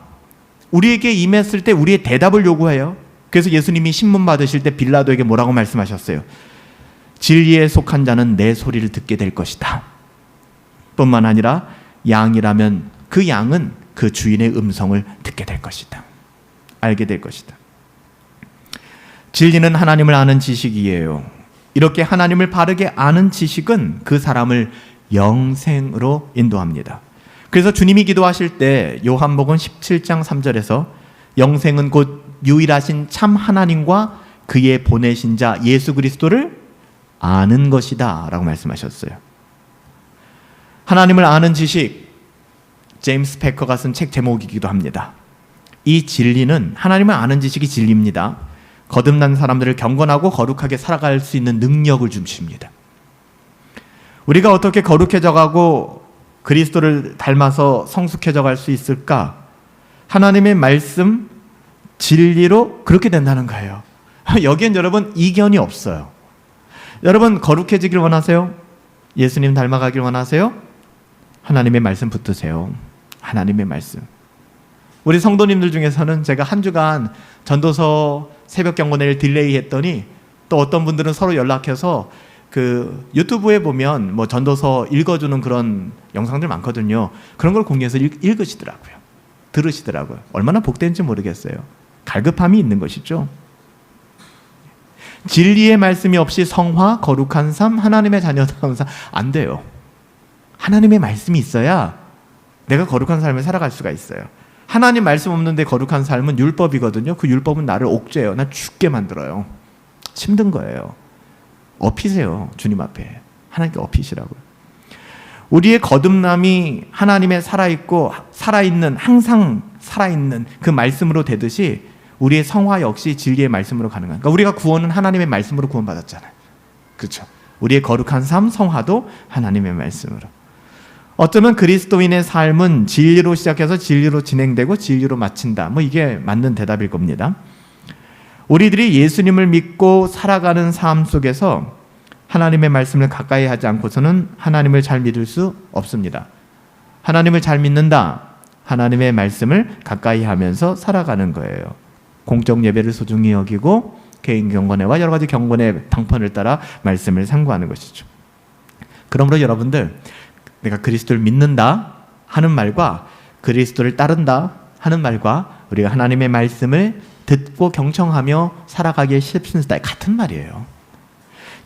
S1: 우리에게 임했을 때 우리의 대답을 요구해요. 그래서 예수님이 신문 받으실 때 빌라도에게 뭐라고 말씀하셨어요? 진리에 속한 자는 내 소리를 듣게 될 것이다. 뿐만 아니라 양이라면 그 양은 그 주인의 음성을 듣게 될 것이다. 알게 될 것이다. 진리는 하나님을 아는 지식이에요. 이렇게 하나님을 바르게 아는 지식은 그 사람을 영생으로 인도합니다. 그래서 주님이 기도하실 때 요한복음 17장 3절에서 영생은 곧 유일하신 참 하나님과 그의 보내신 자 예수 그리스도를 아는 것이다 라고 말씀하셨어요. 하나님을 아는 지식, 제임스 패커가 쓴 책 제목이기도 합니다. 이 진리는 하나님을 아는 지식이 진리입니다. 거듭난 사람들을 경건하고 거룩하게 살아갈 수 있는 능력을 주십니다. 우리가 어떻게 거룩해져가고 그리스도를 닮아서 성숙해져 갈 수 있을까? 하나님의 말씀, 진리로 그렇게 된다는 거예요. 여기엔 여러분 이견이 없어요. 여러분 거룩해지길 원하세요? 예수님 닮아가길 원하세요? 하나님의 말씀 붙드세요. 하나님의 말씀. 우리 성도님들 중에서는 제가 한 주간 전도서 새벽 경건회를 딜레이 했더니 또 어떤 분들은 서로 연락해서 그 유튜브에 보면 뭐 전도서 읽어주는 그런 영상들 많거든요. 그런 걸 공유해서 읽으시더라고요. 들으시더라고요. 얼마나 복된지 모르겠어요. 갈급함이 있는 것이죠. 진리의 말씀이 없이 성화, 거룩한 삶, 하나님의 자녀다운 삶 안 돼요. 하나님의 말씀이 있어야 내가 거룩한 삶을 살아갈 수가 있어요. 하나님 말씀 없는데 거룩한 삶은 율법이거든요. 그 율법은 나를 옥죄요. 나 죽게 만들어요. 힘든 거예요. 업히세요. 주님 앞에. 하나님께 업히시라고요. 우리의 거듭남이 하나님의 살아있고 살아있는, 항상 살아있는 그 말씀으로 되듯이 우리의 성화 역시 진리의 말씀으로 가능한. 그러니까 우리가 구원은 하나님의 말씀으로 구원받았잖아요. 그렇죠? 우리의 거룩한 삶, 성화도 하나님의 말씀으로. 어쩌면 그리스도인의 삶은 진리로 시작해서 진리로 진행되고 진리로 마친다. 뭐 이게 맞는 대답일 겁니다. 우리들이 예수님을 믿고 살아가는 삶 속에서 하나님의 말씀을 가까이 하지 않고서는 하나님을 잘 믿을 수 없습니다. 하나님을 잘 믿는다. 하나님의 말씀을 가까이 하면서 살아가는 거예요. 공적 예배를 소중히 여기고 개인 경건회와 여러 가지 경건의 방편을 따라 말씀을 상고하는 것이죠. 그러므로 여러분들 내가 그리스도를 믿는다 하는 말과 그리스도를 따른다 하는 말과 우리가 하나님의 말씀을 듣고 경청하며 살아가기에 쉽습니다. 같은 말이에요.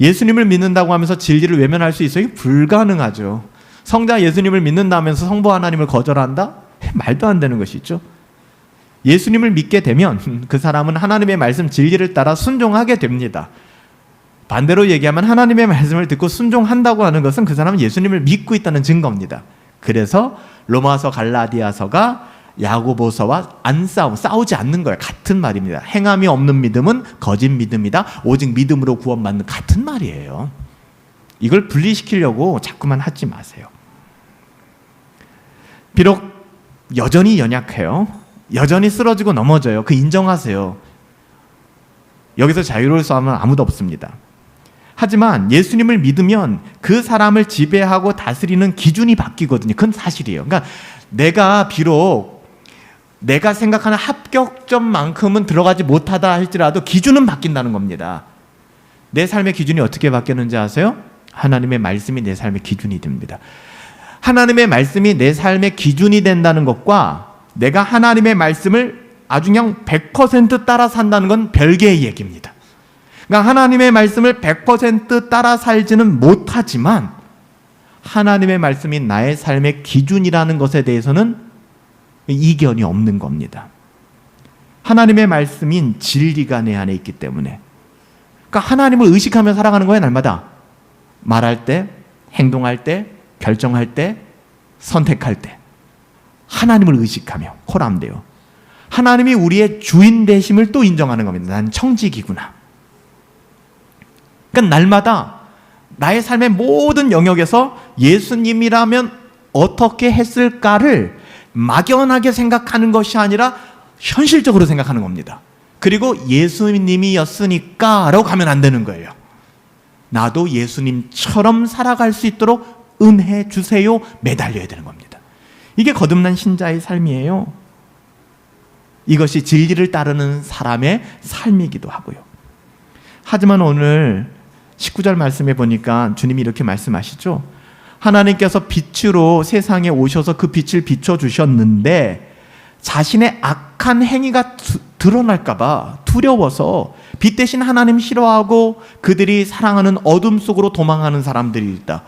S1: 예수님을 믿는다고 하면서 진리를 외면할 수 있어요? 불가능하죠. 성자 예수님을 믿는다면서 성부 하나님을 거절한다? 말도 안 되는 것이죠. 예수님을 믿게 되면 그 사람은 하나님의 말씀 진리를 따라 순종하게 됩니다. 반대로 얘기하면 하나님의 말씀을 듣고 순종한다고 하는 것은 그 사람은 예수님을 믿고 있다는 증거입니다. 그래서 로마서 갈라디아서가 야고보서와 싸우지 않는 거예요. 같은 말입니다. 행함이 없는 믿음은 거짓 믿음이다. 오직 믿음으로 구원받는 같은 말이에요. 이걸 분리시키려고 자꾸만 하지 마세요. 비록 여전히 연약해요. 여전히 쓰러지고 넘어져요. 그 인정하세요. 여기서 자유로울 사람은 아무도 없습니다. 하지만 예수님을 믿으면 그 사람을 지배하고 다스리는 기준이 바뀌거든요. 그건 사실이에요. 그러니까 내가 비록 내가 생각하는 합격점만큼은 들어가지 못하다 할지라도 기준은 바뀐다는 겁니다. 내 삶의 기준이 어떻게 바뀌었는지 아세요? 하나님의 말씀이 내 삶의 기준이 됩니다. 하나님의 말씀이 내 삶의 기준이 된다는 것과 내가 하나님의 말씀을 아주 그냥 100% 따라 산다는 건 별개의 얘기입니다. 그러니까 하나님의 말씀을 100% 따라 살지는 못하지만 하나님의 말씀이 나의 삶의 기준이라는 것에 대해서는 이견이 없는 겁니다. 하나님의 말씀인 진리가 내 안에 있기 때문에, 그러니까 하나님을 의식하며 살아가는 거예요. 날마다 말할 때, 행동할 때, 결정할 때, 선택할 때 하나님을 의식하며 코람돼요. 하나님이 우리의 주인 되심을 또 인정하는 겁니다. 난 청지기구나. 그러니까 날마다 나의 삶의 모든 영역에서 예수님이라면 어떻게 했을까를 막연하게 생각하는 것이 아니라 현실적으로 생각하는 겁니다. 그리고 예수님이었으니까 라고 가면 안 되는 거예요. 나도 예수님처럼 살아갈 수 있도록 은혜 주세요 매달려야 되는 겁니다. 이게 거듭난 신자의 삶이에요. 이것이 진리를 따르는 사람의 삶이기도 하고요. 하지만 오늘 19절 말씀에 보니까 주님이 이렇게 말씀하시죠. 하나님께서 빛으로 세상에 오셔서 그 빛을 비춰주셨는데 자신의 악한 행위가 드러날까 봐 두려워서 빛 대신 하나님 싫어하고 그들이 사랑하는 어둠 속으로 도망하는 사람들이 있다.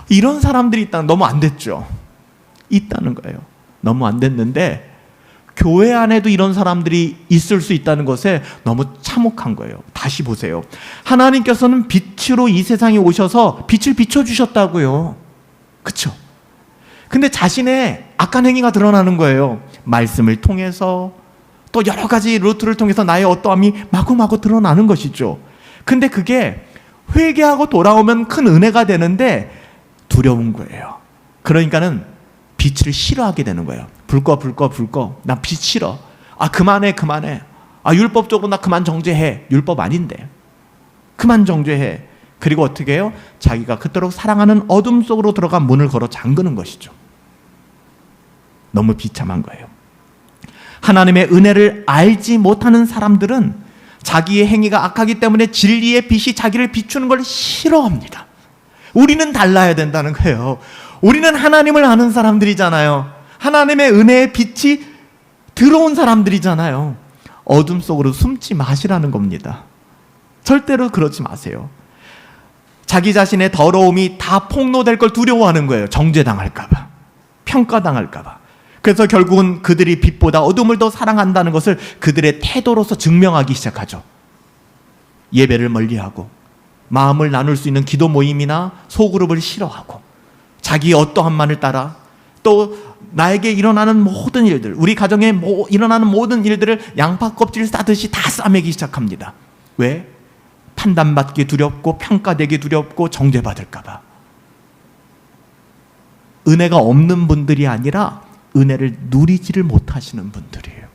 S1: 이런 사람들이 있다는, 너무 안 됐죠. 있다는 거예요. 너무 안 됐는데 교회 안에도 이런 사람들이 있을 수 있다는 것에 너무 참혹한 거예요. 다시 보세요. 하나님께서는 빛으로 이 세상에 오셔서 빛을 비춰주셨다고요. 그렇죠? 근데 자신의 악한 행위가 드러나는 거예요. 말씀을 통해서 또 여러 가지 루트를 통해서 나의 어떠함이 마구마구 드러나는 것이죠. 근데 그게 회개하고 돌아오면 큰 은혜가 되는데 두려운 거예요. 그러니까는 빛을 싫어하게 되는 거예요. 불 꺼. 나 빛 싫어. 그만해. 율법적으로 나 그만 정죄해. 율법 아닌데. 그만 정죄해. 그리고 어떻게 해요? 자기가 그토록 사랑하는 어둠 속으로 들어가 문을 걸어 잠그는 것이죠. 너무 비참한 거예요. 하나님의 은혜를 알지 못하는 사람들은 자기의 행위가 악하기 때문에 진리의 빛이 자기를 비추는 걸 싫어합니다. 우리는 달라야 된다는 거예요. 우리는 하나님을 아는 사람들이잖아요. 하나님의 은혜의 빛이 들어온 사람들이잖아요. 어둠 속으로 숨지 마시라는 겁니다. 절대로 그러지 마세요. 자기 자신의 더러움이 다 폭로될 걸 두려워하는 거예요. 정죄당할까 봐, 평가당할까 봐. 그래서 결국은 그들이 빛보다 어둠을 더 사랑한다는 것을 그들의 태도로서 증명하기 시작하죠. 예배를 멀리하고 마음을 나눌 수 있는 기도 모임이나 소그룹을 싫어하고 자기의 어떠함만을 따라 또 나에게 일어나는 모든 일들, 우리 가정에 일어나는 모든 일들을 양파 껍질 싸듯이 다 싸매기 시작합니다. 왜? 판단받기 두렵고 평가되기 두렵고 정죄받을까 봐. 은혜가 없는 분들이 아니라 은혜를 누리지를 못하시는 분들이에요.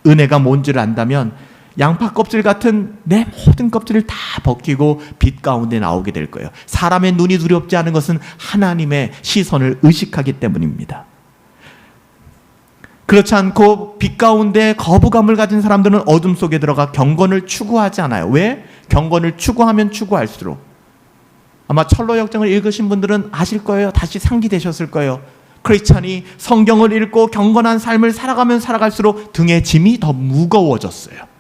S1: 은혜가 뭔지를 안다면 양파 껍질 같은 내 모든 껍질을 다 벗기고 빛 가운데 나오게 될 거예요. 사람의 눈이 두렵지 않은 것은 하나님의 시선을 의식하기 때문입니다. 그렇지 않고 빛 가운데 거부감을 가진 사람들은 어둠 속에 들어가 경건을 추구하지 않아요. 왜? 경건을 추구하면 추구할수록, 아마 철로역정을 읽으신 분들은 아실 거예요. 다시 상기되셨을 거예요. 크리스찬이 성경을 읽고 경건한 삶을 살아가면 살아갈수록 등의 짐이 더 무거워졌어요.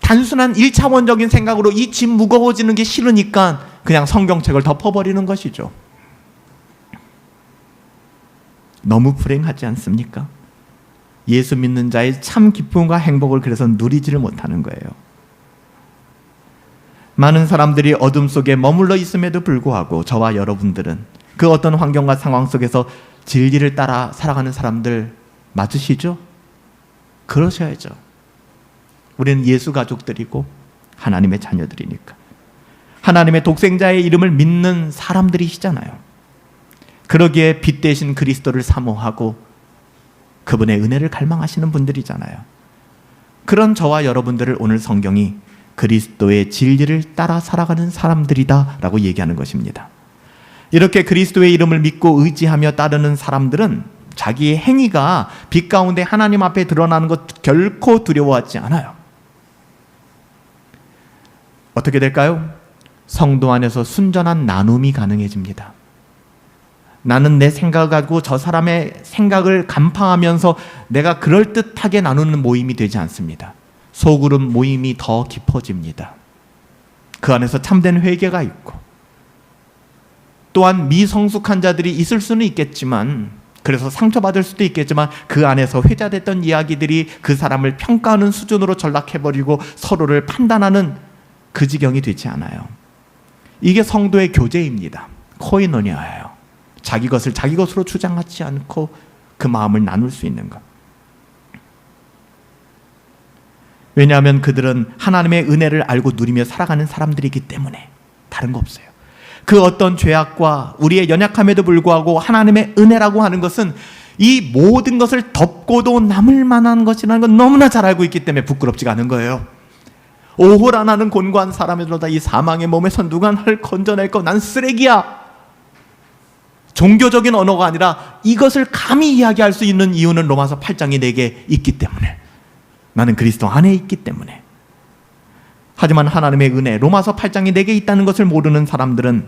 S1: 단순한 1차원적인 생각으로 이 짐 무거워지는 게 싫으니까 그냥 성경책을 덮어버리는 것이죠. 너무 불행하지 않습니까? 예수 믿는 자의 참 기쁨과 행복을 그래서 누리지를 못하는 거예요. 많은 사람들이 어둠 속에 머물러 있음에도 불구하고 저와 여러분들은 그 어떤 환경과 상황 속에서 진리를 따라 살아가는 사람들 맞으시죠? 그러셔야죠. 우리는 예수 가족들이고 하나님의 자녀들이니까. 하나님의 독생자의 이름을 믿는 사람들이시잖아요. 그러기에 빛 대신 그리스도를 사모하고 그분의 은혜를 갈망하시는 분들이잖아요. 그런 저와 여러분들을 오늘 성경이 그리스도의 진리를 따라 살아가는 사람들이다 라고 얘기하는 것입니다. 이렇게 그리스도의 이름을 믿고 의지하며 따르는 사람들은 자기의 행위가 빛 가운데 하나님 앞에 드러나는 것 결코 두려워하지 않아요. 어떻게 될까요? 성도 안에서 순전한 나눔이 가능해집니다. 나는 내 생각을 가지고 저 사람의 생각을 간파하면서 내가 그럴듯하게 나누는 모임이 되지 않습니다. 소그룹 모임이 더 깊어집니다. 그 안에서 참된 회개가 있고, 또한 미성숙한 자들이 있을 수는 있겠지만, 그래서 상처받을 수도 있겠지만 그 안에서 회자됐던 이야기들이 그 사람을 평가하는 수준으로 전락해버리고 서로를 판단하는 그 지경이 되지 않아요. 이게 성도의 교제입니다. 코이노니아예요. 자기 것을 자기 것으로 주장하지 않고 그 마음을 나눌 수 있는 것. 왜냐하면 그들은 하나님의 은혜를 알고 누리며 살아가는 사람들이기 때문에, 다른 거 없어요. 그 어떤 죄악과 우리의 연약함에도 불구하고 하나님의 은혜라고 하는 것은 이 모든 것을 덮고도 남을 만한 것이라는 건 너무나 잘 알고 있기 때문에 부끄럽지가 않은 거예요. 오호라 나는 곤고한 사람이로다 이 사망의 몸에서 누가 나를 건져낼까? 난 쓰레기야. 종교적인 언어가 아니라 이것을 감히 이야기할 수 있는 이유는 로마서 8장이 내게 있기 때문에, 나는 그리스도 안에 있기 때문에. 하지만 하나님의 은혜, 로마서 8장이 내게 있다는 것을 모르는 사람들은,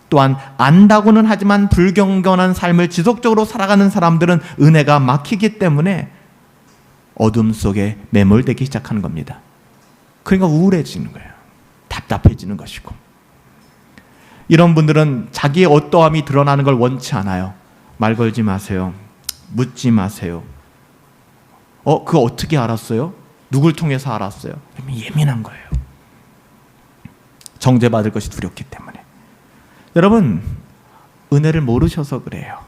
S1: 또한 안다고는 하지만 불경건한 삶을 지속적으로 살아가는 사람들은 은혜가 막히기 때문에 어둠 속에 매몰되기 시작하는 겁니다. 그러니까 우울해지는 거예요. 답답해지는 것이고. 이런 분들은 자기의 어떠함이 드러나는 걸 원치 않아요. 말 걸지 마세요. 묻지 마세요. 그거 어떻게 알았어요? 누굴 통해서 알았어요? 예민한 거예요. 정죄받을 것이 두렵기 때문에. 여러분, 은혜를 모르셔서 그래요.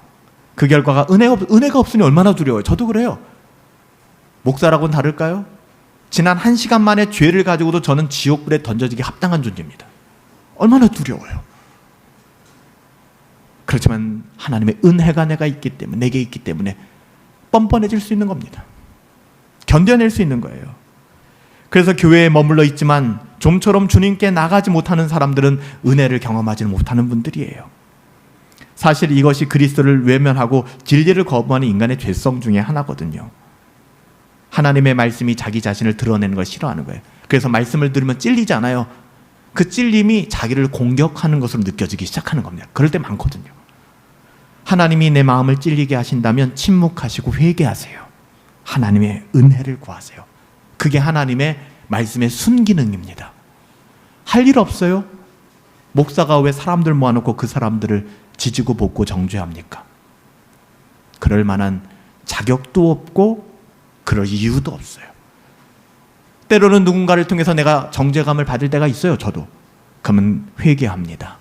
S1: 그 결과가 은혜가 없으니 얼마나 두려워요. 저도 그래요. 목사라고는 다를까요? 지난 1시간 만에 죄를 가지고도 저는 지옥불에 던져지기 합당한 존재입니다. 얼마나 두려워요. 그렇지만 하나님의 은혜가 내게 있기 때문에 뻔뻔해질 수 있는 겁니다. 견뎌낼 수 있는 거예요. 그래서 교회에 머물러 있지만 좀처럼 주님께 나가지 못하는 사람들은 은혜를 경험하지 못하는 분들이에요. 사실 이것이 그리스도를 외면하고 진리를 거부하는 인간의 죄성 중에 하나거든요. 하나님의 말씀이 자기 자신을 드러내는 걸 싫어하는 거예요. 그래서 말씀을 들으면 찔리잖아요. 그 찔림이 자기를 공격하는 것으로 느껴지기 시작하는 겁니다. 그럴 때 많거든요. 하나님이 내 마음을 찔리게 하신다면 침묵하시고 회개하세요. 하나님의 은혜를 구하세요. 그게 하나님의 말씀의 순기능입니다. 할 일 없어요? 목사가 왜 사람들 모아놓고 그 사람들을 지지고 볶고 정죄합니까? 그럴 만한 자격도 없고 그럴 이유도 없어요. 때로는 누군가를 통해서 내가 정죄감을 받을 때가 있어요. 저도. 그러면 회개합니다.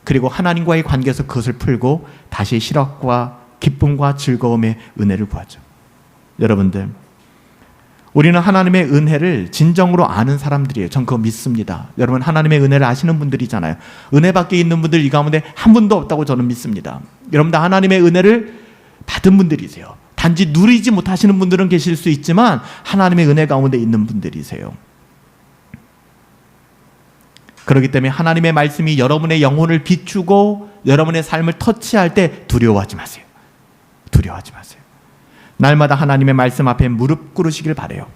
S1: 그리고 하나님과의 관계에서 그것을 풀고 다시 실학과 기쁨과 즐거움의 은혜를 구하죠. 여러분들, 우리는 하나님의 은혜를 진정으로 아는 사람들이에요. 전 그거 믿습니다. 여러분, 하나님의 은혜를 아시는 분들이잖아요. 은혜 밖에 있는 분들 이 가운데 한 분도 없다고 저는 믿습니다. 여러분 다 하나님의 은혜를 받은 분들이세요. 단지 누리지 못하시는 분들은 계실 수 있지만 하나님의 은혜 가운데 있는 분들이세요. 그렇기 때문에 하나님의 말씀이 여러분의 영혼을 비추고 여러분의 삶을 터치할 때 두려워하지 마세요. 두려워하지 마세요. 날마다 하나님의 말씀 앞에 무릎 꿇으시길 바라요.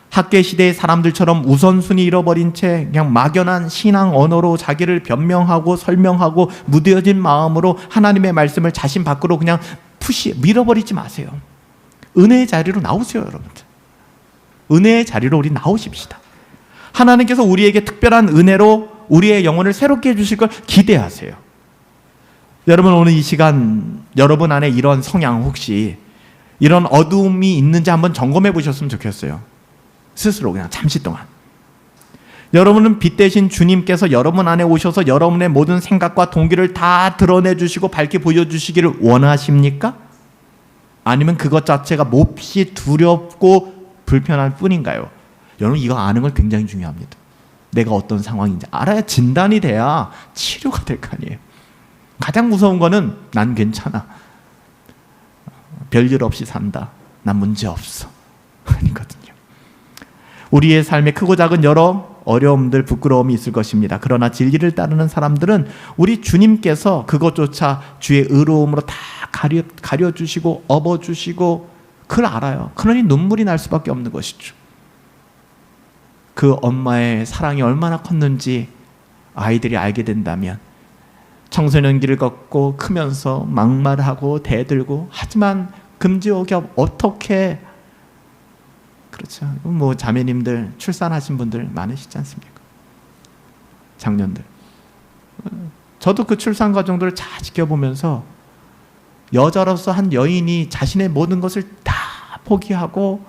S1: 학계 시대의 사람들처럼 우선순위 잃어버린 채 그냥 막연한 신앙 언어로 자기를 변명하고 설명하고 무뎌진 마음으로 하나님의 말씀을 자신 밖으로 그냥 밀어버리지 마세요. 은혜의 자리로 나오세요, 여러분들. 은혜의 자리로 우리 나오십시다. 하나님께서 우리에게 특별한 은혜로 우리의 영혼을 새롭게 해주실 걸 기대하세요. 여러분, 오늘 이 시간 여러분 안에 이런 성향, 혹시 이런 어두움이 있는지 한번 점검해 보셨으면 좋겠어요. 스스로 그냥 잠시 동안. 여러분은 빛 대신 주님께서 여러분 안에 오셔서 여러분의 모든 생각과 동기를 다 드러내 주시고 밝게 보여주시기를 원하십니까? 아니면 그것 자체가 몹시 두렵고 불편할 뿐인가요? 여러분, 이거 아는 걸 굉장히 중요합니다. 내가 어떤 상황인지 알아야 진단이 돼야 치료가 될 거 아니에요. 가장 무서운 거는 난 괜찮아, 별일 없이 산다, 난 문제 없어. 아니거든요. 우리의 삶에 크고 작은 여러 어려움들, 부끄러움이 있을 것입니다. 그러나 진리를 따르는 사람들은 우리 주님께서 그것조차 주의 의로움으로 다 가려주시고 업어주시고 그걸 알아요. 그러니 눈물이 날 수밖에 없는 것이죠. 그 엄마의 사랑이 얼마나 컸는지 아이들이 알게 된다면 청소년기를 걷고 크면서 막말하고 대들고 하지만 금지옥엽 어떻게 그렇죠. 뭐 자매님들 출산하신 분들 많으시지 않습니까? 장년들. 저도 그 출산 과정들을 잘 지켜보면서 여자로서 한 여인이 자신의 모든 것을 다 포기하고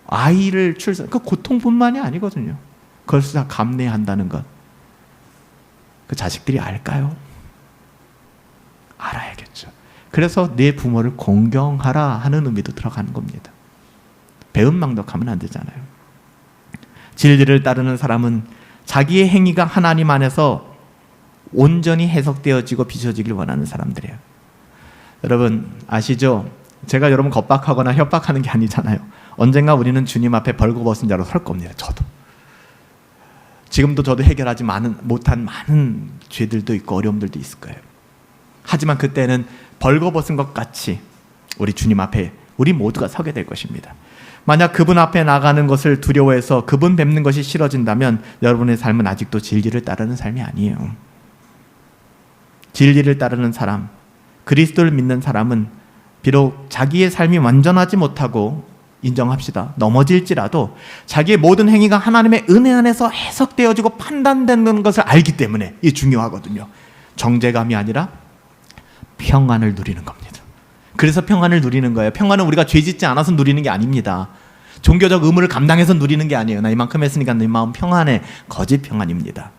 S1: 아이를 출산, 그 고통뿐만이 아니거든요. 그걸 다 감내한다는 것. 그 자식들이 알까요? 알아야겠죠. 그래서 내 부모를 공경하라 하는 의미도 들어가는 겁니다. 배은망덕하면 안 되잖아요. 진리를 따르는 사람은 자기의 행위가 하나님 안에서 온전히 해석되어지고 비춰지길 원하는 사람들이에요. 여러분 아시죠? 제가 여러분 겁박하거나 협박하는 게 아니잖아요. 언젠가 우리는 주님 앞에 벌거벗은 자로 설 겁니다. 저도. 지금도 저도 해결하지 못한 많은 죄들도 있고 어려움들도 있을 거예요. 하지만 그때는 벌거벗은 것 같이 우리 주님 앞에 우리 모두가 서게 될 것입니다. 만약 그분 앞에 나가는 것을 두려워해서 그분 뵙는 것이 싫어진다면 여러분의 삶은 아직도 진리를 따르는 삶이 아니에요. 진리를 따르는 사람, 그리스도를 믿는 사람은 비록 자기의 삶이 완전하지 못하고 인정합시다. 넘어질지라도 자기의 모든 행위가 하나님의 은혜 안에서 해석되어지고 판단되는 것을 알기 때문에 이게 중요하거든요. 정죄감이 아니라 평안을 누리는 겁니다. 그래서 평안을 누리는 거예요. 평안은 우리가 죄짓지 않아서 누리는 게 아닙니다. 종교적 의무를 감당해서 누리는 게 아니에요. 나 이만큼 했으니까 내 마음 평안해. 거짓 평안입니다.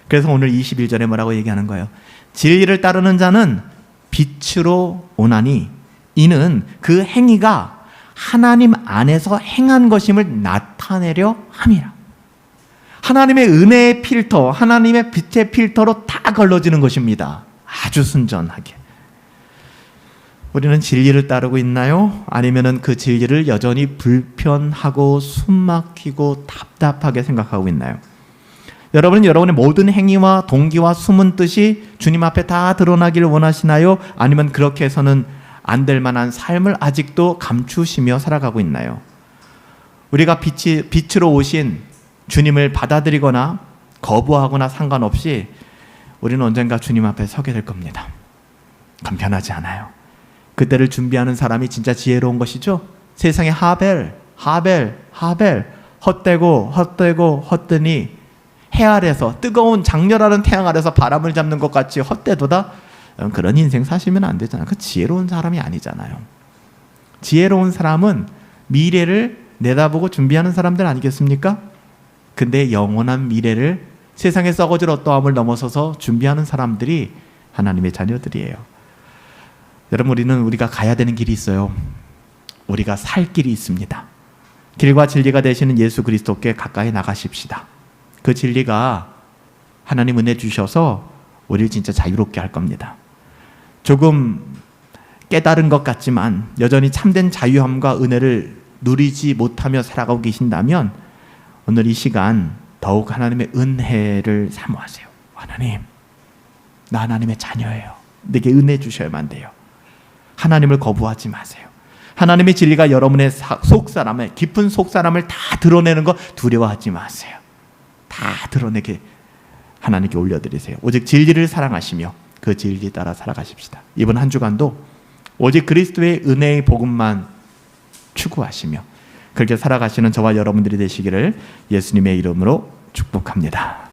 S1: 그래서 오늘 21절에 뭐라고 얘기하는 거예요? 진리를 따르는 자는 빛으로 오나니 이는 그 행위가 하나님 안에서 행한 것임을 나타내려 함이라. 하나님의 은혜의 필터, 하나님의 빛의 필터로 다 걸러지는 것입니다. 아주 순전하게. 우리는 진리를 따르고 있나요? 아니면은 그 진리를 여전히 불편하고 숨막히고 답답하게 생각하고 있나요? 여러분은 여러분의 모든 행위와 동기와 숨은 뜻이 주님 앞에 다 드러나기를 원하시나요? 아니면 그렇게 해서는 안 될 만한 삶을 아직도 감추시며 살아가고 있나요? 우리가 빛으로 오신 주님을 받아들이거나 거부하거나 상관없이 우리는 언젠가 주님 앞에 서게 될 겁니다. 그건 변하지 않아요. 그때를 준비하는 사람이 진짜 지혜로운 것이죠. 세상에 하벨 헛되고 헛되니 해 아래서 뜨거운 장렬하는 태양 아래서 바람을 잡는 것 같이 헛되도다. 그런 인생 사시면 안 되잖아요. 그 지혜로운 사람이 아니잖아요. 지혜로운 사람은 미래를 내다보고 준비하는 사람들 아니겠습니까? 근데 영원한 미래를 세상에 썩어질 어떠함을 넘어서서 준비하는 사람들이 하나님의 자녀들이에요. 여러분 우리가 가야 되는 길이 있어요. 우리가 살 길이 있습니다. 길과 진리가 되시는 예수 그리스도께 가까이 나가십시다. 그 진리가 하나님 은혜 주셔서 우리를 진짜 자유롭게 할 겁니다. 조금 깨달은 것 같지만 여전히 참된 자유함과 은혜를 누리지 못하며 살아가고 계신다면 오늘 이 시간 더욱 하나님의 은혜를 사모하세요. 하나님, 나 하나님의 자녀예요. 내게 은혜 주셔야만 돼요. 하나님을 거부하지 마세요. 하나님의 진리가 여러분의 속사람의 깊은 속사람을 다 드러내는 거 두려워하지 마세요. 다 드러내게 하나님께 올려드리세요. 오직 진리를 사랑하시며 그 진리 따라 살아가십시다. 이번 한 주간도 오직 그리스도의 은혜의 복음만 추구하시며 그렇게 살아가시는 저와 여러분들이 되시기를 예수님의 이름으로 축복합니다.